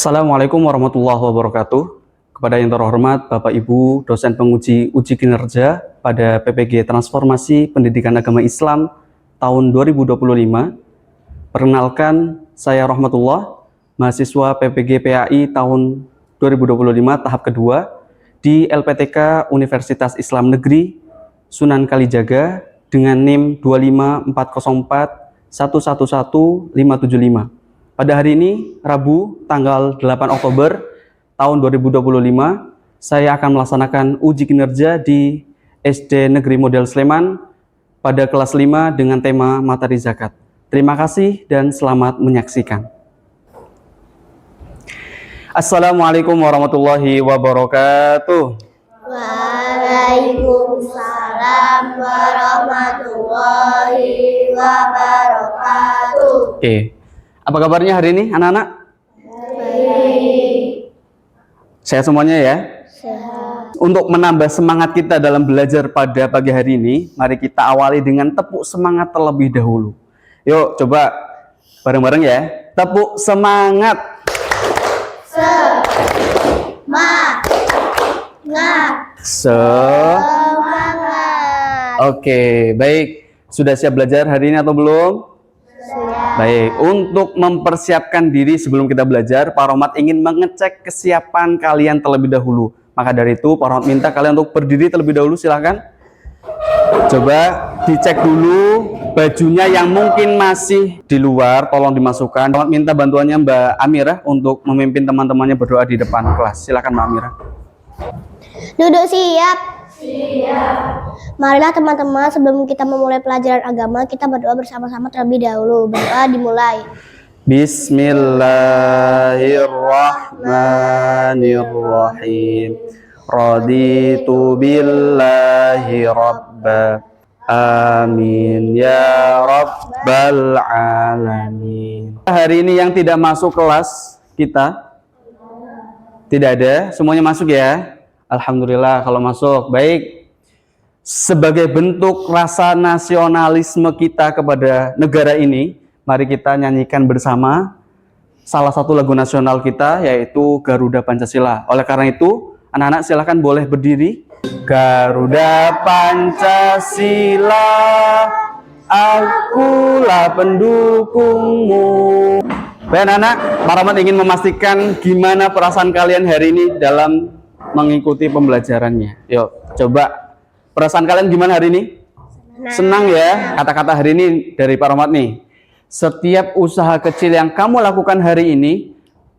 Assalamualaikum warahmatullahi wabarakatuh. Kepada yang terhormat Bapak Ibu dosen penguji uji kinerja pada PPG Transformasi Pendidikan Agama Islam tahun 2025. Perkenalkan, saya Rahmatullah, mahasiswa PPG PAI tahun 2025 tahap kedua di LPTK Universitas Islam Negeri Sunan Kalijaga dengan NIM 25404111575. Pada hari ini, Rabu, tanggal 8 Oktober tahun 2025, saya akan melaksanakan uji kinerja di SD Negeri Model Sleman pada kelas 5 dengan tema materi zakat. Terima kasih dan selamat menyaksikan. Assalamualaikum warahmatullahi wabarakatuh. Waalaikumsalam warahmatullahi wabarakatuh. Oke. Apa kabarnya hari ini anak-anak? Baik. Sehat semuanya ya? Sehat. Untuk menambah semangat kita dalam belajar pada pagi hari ini, mari kita awali dengan tepuk semangat terlebih dahulu. Yuk coba bareng-bareng ya. Tepuk semangat. Semangat. Oke, baik. Sudah siap belajar hari ini atau belum? Baik, untuk mempersiapkan diri sebelum kita belajar, Pak Rohmat ingin mengecek kesiapan kalian terlebih dahulu. Maka dari itu, Pak Rohmat minta kalian untuk berdiri terlebih dahulu, silahkan. Coba dicek dulu bajunya yang mungkin masih di luar, tolong dimasukkan. Pak Rohmat minta bantuannya Mbak Amira untuk memimpin teman-temannya berdoa di depan kelas. Silakan Mbak Amira. Duduk siap. Siap. Marilah teman-teman, sebelum kita memulai pelajaran agama, kita berdoa bersama-sama terlebih dahulu. Berdoa dimulai. Bismillahirrahmanirrahim. Raditu billahi rabba. Amin ya rabbal alamin. Hari ini yang tidak masuk kelas kita? Tidak ada, semuanya masuk ya? Alhamdulillah kalau masuk. Baik. Sebagai bentuk rasa nasionalisme kita kepada negara ini, mari kita nyanyikan bersama salah satu lagu nasional kita, yaitu Garuda Pancasila. Oleh karena itu, anak-anak silahkan boleh berdiri. Garuda Pancasila, akulah pendukungmu. Baik anak-anak, Pak Rahmat ingin memastikan gimana perasaan kalian hari ini dalam mengikuti pembelajarannya. Yuk, coba perasaan kalian gimana hari ini? Senang ya? Kata-kata hari ini dari Pak Rahmat nih. Setiap usaha kecil yang kamu lakukan hari ini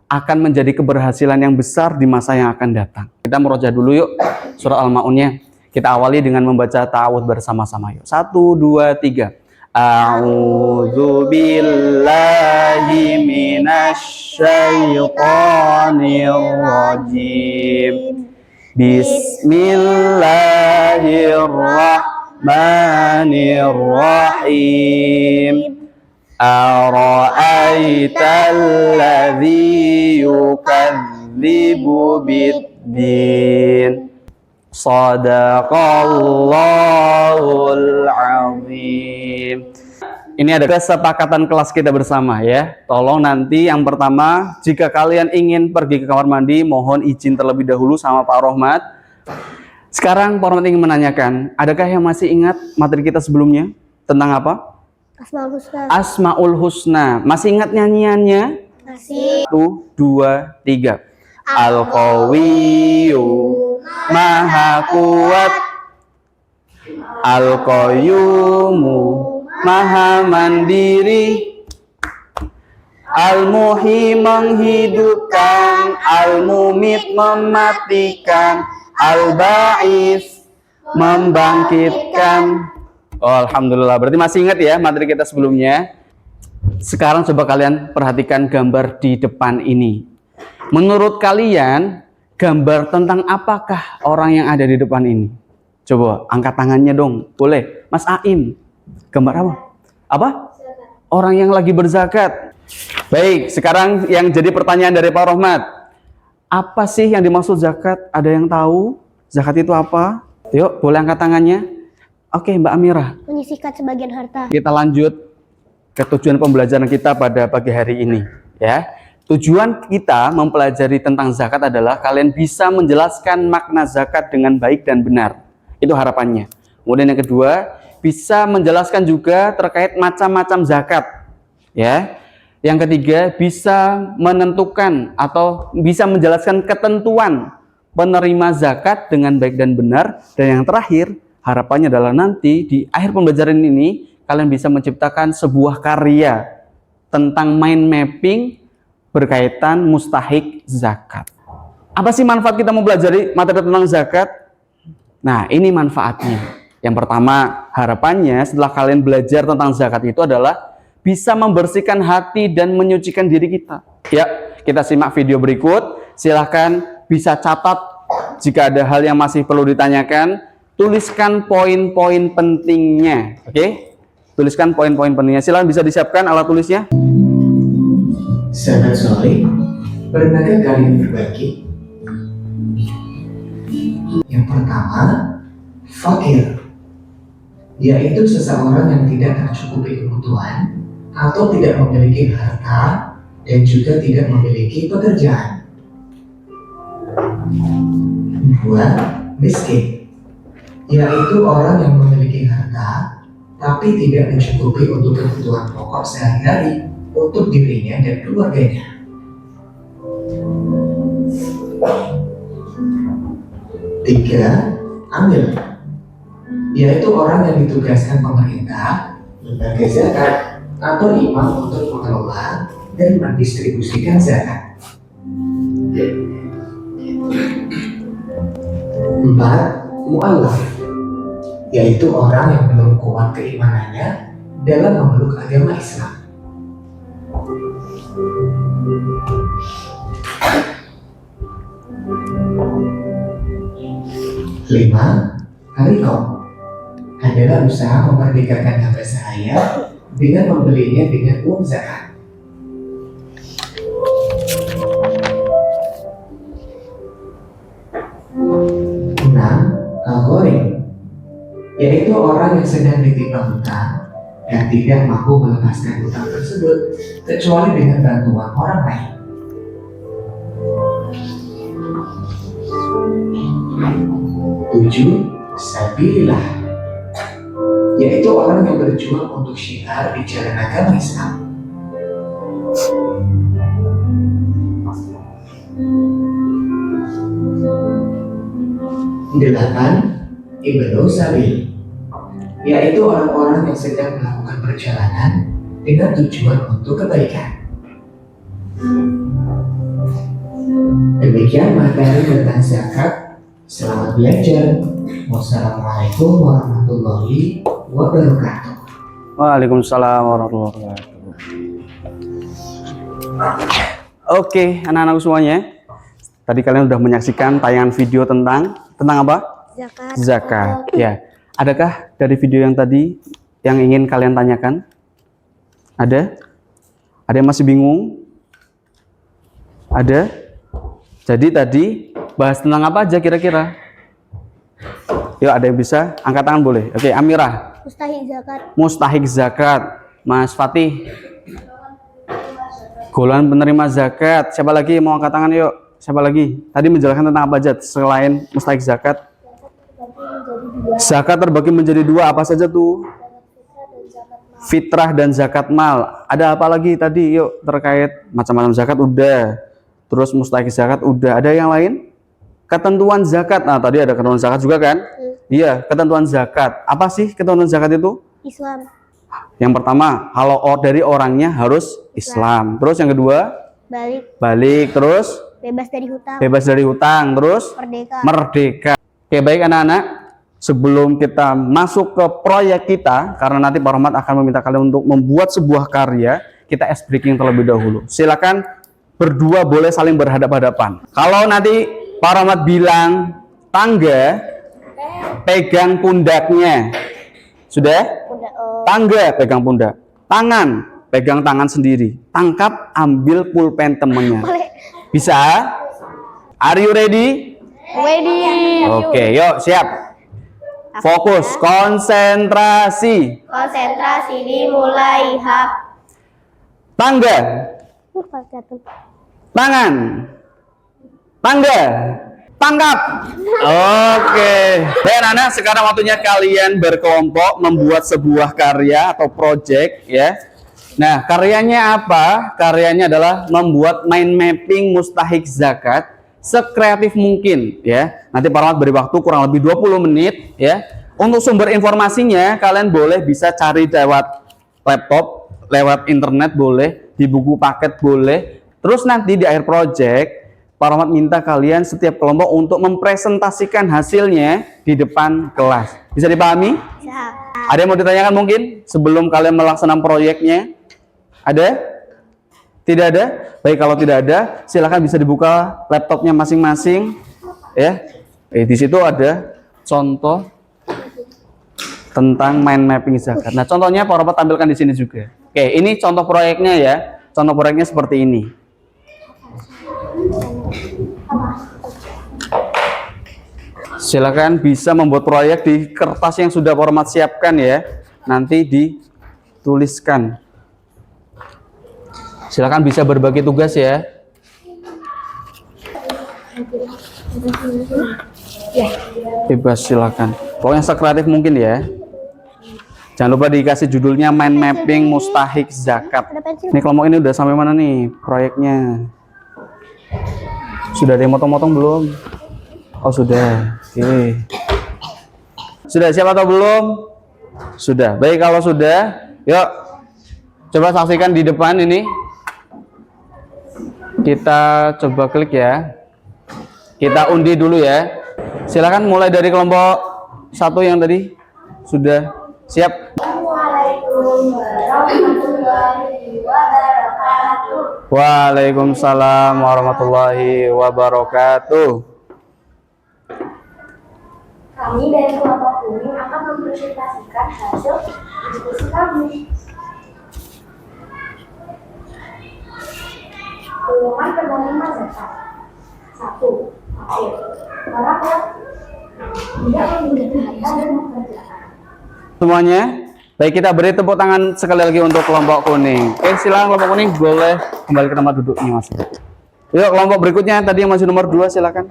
akan menjadi keberhasilan yang besar di masa yang akan datang. Kita murojaah dulu yuk, surah Al-Ma'unnya. Kita awali dengan membaca ta'awudz bersama-sama yuk. 1, 2, 3. A'udzu billahi minasy syaithanir rajim. Bismillahirrahmanirrahim. Ara'aital ladzi yukadzibu biddin. Shadaqallahul azim. Ini ada kesepakatan kelas kita bersama ya. Tolong nanti yang pertama, jika kalian ingin pergi ke kamar mandi, mohon izin terlebih dahulu sama Pak Rohmat. Sekarang Pak Rohmat ingin menanyakan, adakah yang masih ingat materi kita sebelumnya? Tentang apa? Asmaul Husna. Asmaul Husna. Masih ingat nyanyiannya? Masih. 1, 2, 3. Al-Qawiyyu, Maha Kuat. Al-Qayyumu, Maha Mandiri. Al-Muhyi menghidupkan, Al-Mumit mematikan, Al-Ba'its membangkitkan. Oh, alhamdulillah. Berarti masih ingat ya materi kita sebelumnya. Sekarang coba kalian perhatikan gambar di depan ini. Menurut kalian, gambar tentang apakah orang yang ada di depan ini? Coba angkat tangannya dong. Boleh. Mas Aim. Gambar apa? Apa? Orang yang lagi berzakat. Baik, sekarang yang jadi pertanyaan dari Pak Rohmat. Apa sih yang dimaksud zakat? Ada yang tahu? Zakat itu apa? Yuk, boleh angkat tangannya. Oke, Mbak Amira. Menyisihkan sebagian harta. Kita lanjut ke tujuan pembelajaran kita pada pagi hari ini. Ya, Tujuan kita mempelajari tentang zakat adalah kalian bisa menjelaskan makna zakat dengan baik dan benar. Itu harapannya. Kemudian yang kedua, bisa menjelaskan juga terkait macam-macam zakat. Ya. Yang ketiga, bisa menentukan atau bisa menjelaskan ketentuan penerima zakat dengan baik dan benar. Dan yang terakhir, harapannya adalah nanti di akhir pembelajaran ini kalian bisa menciptakan sebuah karya tentang mind mapping berkaitan mustahik zakat. Apa sih manfaat kita mempelajari materi tentang zakat? Nah, ini manfaatnya. Yang pertama, harapannya setelah kalian belajar tentang zakat itu adalah bisa membersihkan hati dan menyucikan diri kita. Ya, kita simak video berikut. Silahkan bisa catat jika ada hal yang masih perlu ditanyakan. Tuliskan poin-poin pentingnya. Oke? Tuliskan poin-poin pentingnya. Silahkan bisa disiapkan alat tulisnya. Sahabat soleh, pernahkah kalian berbagi? Yang pertama, fakir, yaitu seseorang yang tidak tercukupi kebutuhan atau tidak memiliki harta dan juga tidak memiliki pekerjaan. Dua, miskin, yaitu orang yang memiliki harta tapi tidak mencukupi untuk kebutuhan pokok sehari-hari untuk dirinya dan keluarganya. Tiga, amil, yaitu orang yang ditugaskan pemerintah, lembaga zakat, atau imam untuk mengelola dan mendistribusikan zakat. Empat, mu'allaf, yaitu orang yang belum kuat keimanannya dalam memeluk agama Islam. 5. Harikop adalah usaha memerdekakan hamba sahaya dengan membelinya dengan uang zakat. 6. Al-Gharim, yaitu orang yang sedang ditimpa hutang dan tidak mampu melepaskan hutang tersebut kecuali dengan bantuan orang lain. 7. Sabilillah, yaitu orang yang berjuang untuk syiar di jalan agama Islam. 8. Ibnu Sabil, yaitu orang-orang yang sedang melakukan perjalanan dengan tujuan untuk kebaikan. Demikian materi tentang zakat. Selamat belajar. Wassalamualaikum warahmatullahi wabarakatuh. Waalaikumsalam warahmatullahi wabarakatuh. Oke, anak-anakku semuanya. Tadi kalian sudah menyaksikan tayangan video tentang apa? Zakat. Zakat. Ya. Adakah dari video yang tadi yang ingin kalian tanyakan? Ada? Ada yang masih bingung? Ada? Jadi tadi bahas tentang apa aja kira-kira? Yuk, ada yang bisa? Angkat tangan boleh. Oke, Amirah. Mustahik zakat. Mustahik zakat. Mas Fatih. Golongan penerima zakat. Siapa lagi mau angkat tangan yuk? Siapa lagi? Tadi menjelaskan tentang apa aja selain mustahik zakat? Zakat terbagi menjadi dua, apa saja tuh? Fitrah dan zakat mal. Ada apa lagi tadi? Yuk, terkait macam-macam zakat udah. Terus mustahik zakat udah. Ada yang lain? Ketentuan zakat. Nah, tadi ada ketentuan zakat juga kan? Iya, ketentuan zakat. Apa sih ketentuan zakat itu? Islam. Yang pertama, kalau dari orangnya harus Islam. Terus yang kedua? Balik. Terus? Bebas dari hutang. Bebas dari hutang. Terus? Merdeka. Oke, baik anak-anak. Sebelum kita masuk ke proyek kita, karena nanti Pak Rahmat akan meminta kalian untuk membuat sebuah karya, kita ice breaking terlebih dahulu. Silakan berdua boleh saling berhadap-hadapan. Kalau nanti Pak Rahmat bilang tangga, pegang pundaknya. Sudah? Tangga, pegang pundak. Tangan, pegang tangan sendiri. Tangkap, ambil pulpen temennya. Bisa? Are you ready? Ready. Oke, yuk siap. Fokus, konsentrasi. Konsentrasi dimulai. Hap. Tangga, tangan, tangga, tangkap. Oke. Baik anak-anak, sekarang waktunya kalian berkelompok membuat sebuah karya atau project ya. Nah, karyanya apa? Karyanya adalah membuat mind mapping mustahik zakat sekreatif mungkin ya. Nanti Pak Rahmat beri waktu kurang lebih 20 menit ya. Untuk sumber informasinya kalian boleh bisa cari lewat laptop, lewat internet boleh, di buku paket boleh. Terus nanti di akhir project Pak Rahmat minta kalian setiap kelompok untuk mempresentasikan hasilnya di depan kelas. Bisa dipahami? Bisa. Ada yang mau ditanyakan mungkin sebelum kalian melaksanakan proyeknya? Ada? Tidak ada? Baik, kalau tidak ada, silakan bisa dibuka laptopnya masing-masing. Ya, di situ ada contoh tentang mind mapping zakat. Nah, contohnya Pak Rahmat tampilkan di sini juga. Oke, ini contoh proyeknya ya. Contoh proyeknya seperti ini. Silakan bisa membuat proyek di kertas yang sudah Pak Rahmat siapkan ya. Nanti dituliskan. Silakan bisa berbagi tugas ya. Bebas silakan. Pokoknya sekreatif mungkin ya. Jangan lupa dikasih judulnya mind mapping mustahik zakat. Ini kelompok ini udah sampai mana nih proyeknya? Sudah ada yang motong-motong belum? Oh sudah. Oke. Sudah siap atau belum? Sudah. Baik, kalau sudah, yuk coba saksikan di depan ini. Kita coba klik ya. Kita undi dulu ya. Silakan mulai dari kelompok 1 yang tadi sudah siap. Waalaikumsalam warahmatullahi wabarakatuh. Kami dari kelompok kuning akan mempresentasikan hasil diskusi kami. Golongan penerima zakat. 1. Fakir. Orang yang tidak memiliki harta dan pekerjaan. Semuanya, baik, kita beri tepuk tangan sekali lagi untuk kelompok kuning. Oke, silakan kelompok kuning boleh kembali ke tempat duduknya mas. Yuk, kelompok berikutnya tadi yang masih nomor 2 silakan.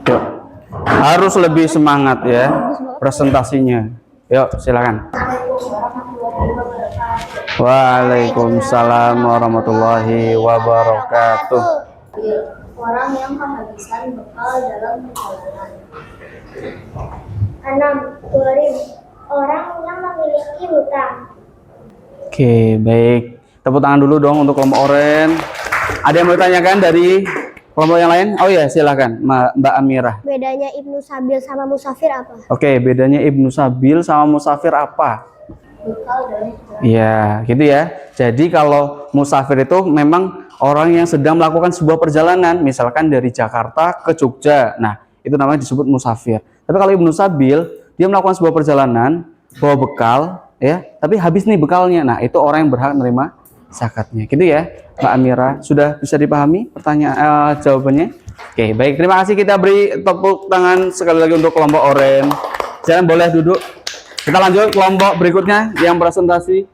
Yuk, harus lebih semangat ya presentasinya. Yuk, silakan. Waalaikumsalam warahmatullahi wabarakatuh. Orang yang kehabisan bekal dalam perjalanan. 6. Gharib. Orang yang memiliki hutang. Oke, baik. Tepuk tangan dulu dong untuk kelompok oranye. Ada yang mau ditanyakan dari kelompok yang lain? Oh ya, silakan Mbak Amirah. Bedanya Ibnu Sabil sama Musafir apa? Oke, bedanya Ibnu Sabil sama Musafir apa? Bekal dalam perjalanan. Ya, gitu ya. Jadi kalau musafir itu memang orang yang sedang melakukan sebuah perjalanan, misalkan dari Jakarta ke Jogja. Nah, itu namanya disebut musafir. Tapi kalau Ibnu Sabil, dia melakukan sebuah perjalanan, bawa bekal, ya, tapi habis nih bekalnya. Nah, itu orang yang berhak menerima zakatnya. Gitu ya, Mbak Amira. Sudah bisa dipahami pertanyaan jawabannya? Oke, baik. Terima kasih. Kita beri tepuk tangan sekali lagi untuk kelompok oranye. Jangan boleh duduk. Kita lanjut kelompok berikutnya yang presentasi.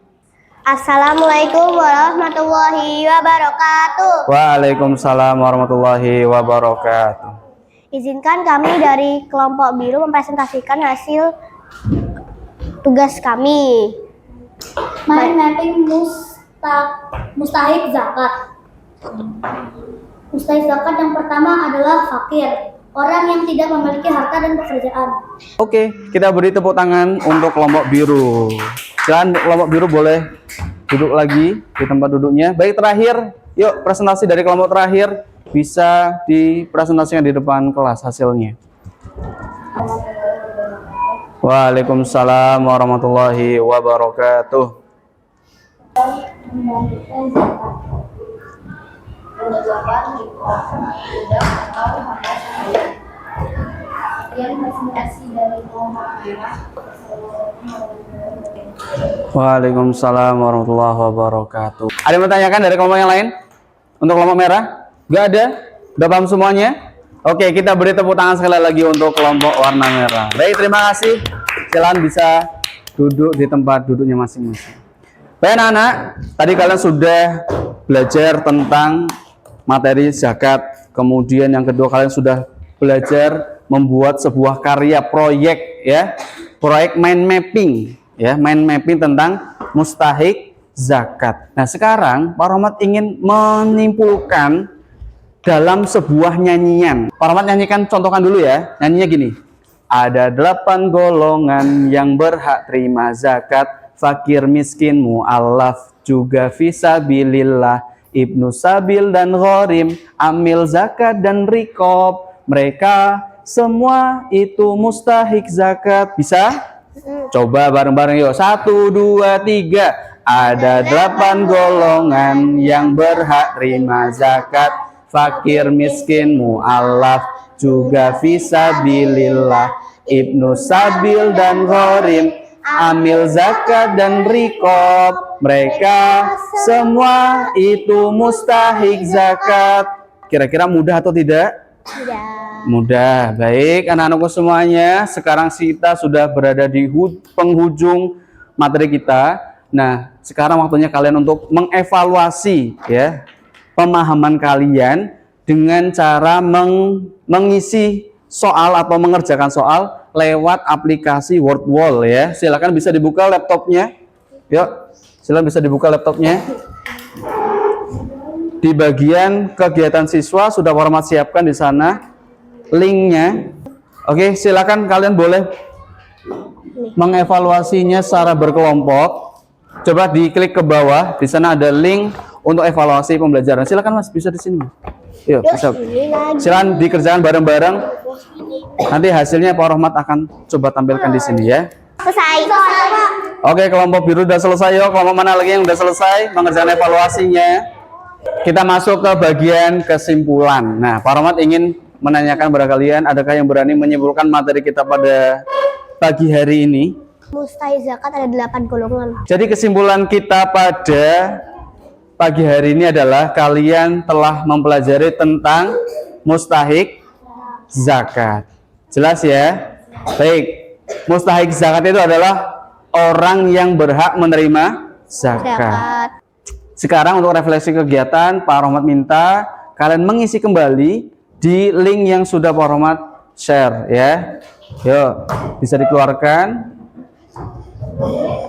Assalamualaikum warahmatullahi wabarakatuh. Waalaikumsalam warahmatullahi wabarakatuh. Izinkan kami dari kelompok biru mempresentasikan hasil tugas kami. Mind mapping mustahik zakat. Mustahik zakat yang pertama adalah fakir. Orang yang tidak memiliki harta dan pekerjaan. Oke, kita beri tepuk tangan untuk kelompok biru. Dan kelompok biru boleh duduk lagi di tempat duduknya. Baik, terakhir, yuk presentasi dari kelompok terakhir bisa dipresentasikan di depan kelas hasilnya. Waalaikumsalam warahmatullahi wabarakatuh. Waalaikumsalam warahmatullahi wabarakatuh. Ada yang bertanyakan dari kelompok yang lain? Untuk kelompok merah? Gak ada? Udah paham semuanya? Oke, kita beri tepuk tangan sekali lagi untuk kelompok warna merah. Baik, terima kasih. Silakan bisa duduk di tempat duduknya masing-masing. Baik anak-anak, tadi kalian sudah belajar tentang materi zakat. Kemudian yang kedua kalian sudah belajar membuat sebuah karya proyek ya. Proyek mind mapping ya, mind mapping tentang mustahik zakat. Nah, sekarang Pak Rahmat ingin menyimpulkan dalam sebuah nyanyian. Pak Rahmat nyanyikan, contohkan dulu ya. Nyanyinya gini. Ada 8 golongan yang berhak terima zakat, fakir, miskin, mu'allaf, juga fisabilillah, ibnu sabil dan gharim, amil zakat dan rikob. Mereka semua itu mustahik zakat. Bisa? Coba bareng-bareng yuk. 1, 2, 3. Ada 8 golongan yang berhak terima zakat, fakir, miskin, mu'allaf, juga fisabilillah, ibnu sabil dan gharim, amil zakat dan rikob. Mereka semua itu mustahik zakat. Kira-kira mudah atau tidak? Mudah. Baik anak-anakku semuanya, sekarang kita sudah berada di penghujung materi kita. Nah, sekarang waktunya kalian untuk mengevaluasi ya pemahaman kalian dengan cara mengisi soal atau mengerjakan soal lewat aplikasi WordWall ya. Silakan bisa dibuka laptopnya. Yuk, silakan bisa dibuka laptopnya. Di bagian kegiatan siswa sudah Pak Rahmat siapkan di sana linknya. Oke, silakan kalian boleh mengevaluasinya secara berkelompok. Coba diklik ke bawah, di sana ada link untuk evaluasi pembelajaran. Silakan Mas, bisa di sini. Yuk, bisa. Silakan dikerjakan bareng-bareng. Nanti hasilnya Pak Rahmat akan coba tampilkan di sini ya. Selesai. Oke, kelompok biru udah selesai yuk. Kelompok mana lagi yang udah selesai mengerjakan evaluasinya? Kita masuk ke bagian kesimpulan. Nah, Pak Rahmat ingin menanyakan kepada kalian, adakah yang berani menyimpulkan materi kita pada pagi hari ini? Mustahik zakat ada 8 golongan. Jadi kesimpulan kita pada pagi hari ini adalah kalian telah mempelajari tentang mustahik zakat. Jelas ya? Baik. Mustahik zakat itu adalah orang yang berhak menerima zakat. Sekarang untuk refleksi kegiatan, Pak Rahmat minta kalian mengisi kembali di link yang sudah Pak Rahmat share ya. Yuk, bisa dikeluarkan.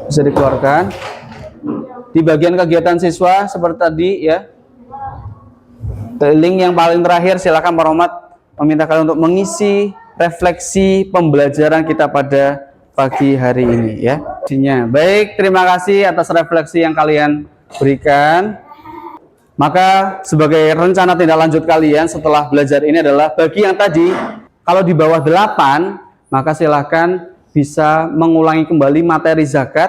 Bisa dikeluarkan. Di bagian kegiatan siswa seperti tadi ya. Link yang paling terakhir silakan Pak Rahmat meminta kalian untuk mengisi refleksi pembelajaran kita pada pagi hari ini ya. Baik, terima kasih atas refleksi yang kalian berikan. Maka sebagai rencana tindak lanjut kalian setelah belajar ini adalah bagi yang tadi kalau di bawah 8 maka silakan bisa mengulangi kembali materi zakat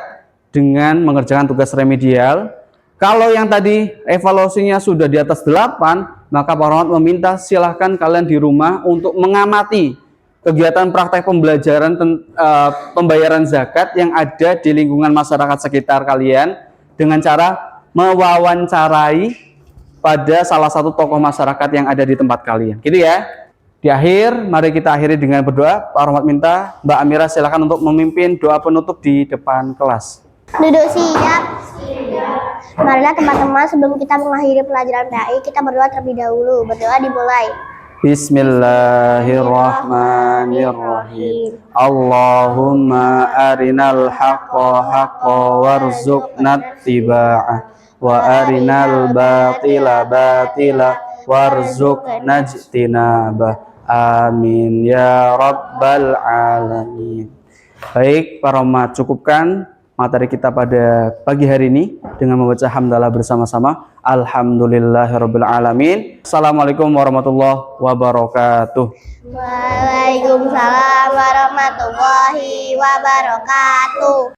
dengan mengerjakan tugas remedial. Kalau yang tadi evaluasinya sudah di atas 8, maka Pak Rahmat meminta silahkan kalian di rumah untuk mengamati kegiatan praktek pembelajaran pembayaran zakat yang ada di lingkungan masyarakat sekitar kalian dengan cara mewawancarai pada salah satu tokoh masyarakat yang ada di tempat kalian. Gitu ya. Di akhir, mari kita akhiri dengan berdoa. Pak Rahmat minta Mbak Amira silakan untuk memimpin doa penutup di depan kelas. Duduk siap. Marilah teman-teman sebelum kita mengakhiri pelajaran PAI, kita berdoa terlebih dahulu. Berdoa dimulai. Bismillahirrahmanirrahim. Allahumma arinal haqqa haqqa warzuqna ittiba'ah wa arinal batila batila warzuqna ijtinabah. Amin ya rabbal alamin. Baik, Pak Rahmat, cukupkan materi kita pada pagi hari ini dengan membaca hamdalah bersama-sama. Alhamdulillahirabbil alamin. Assalamualaikum warahmatullahi wabarakatuh. Waalaikumsalam warahmatullahi wabarakatuh.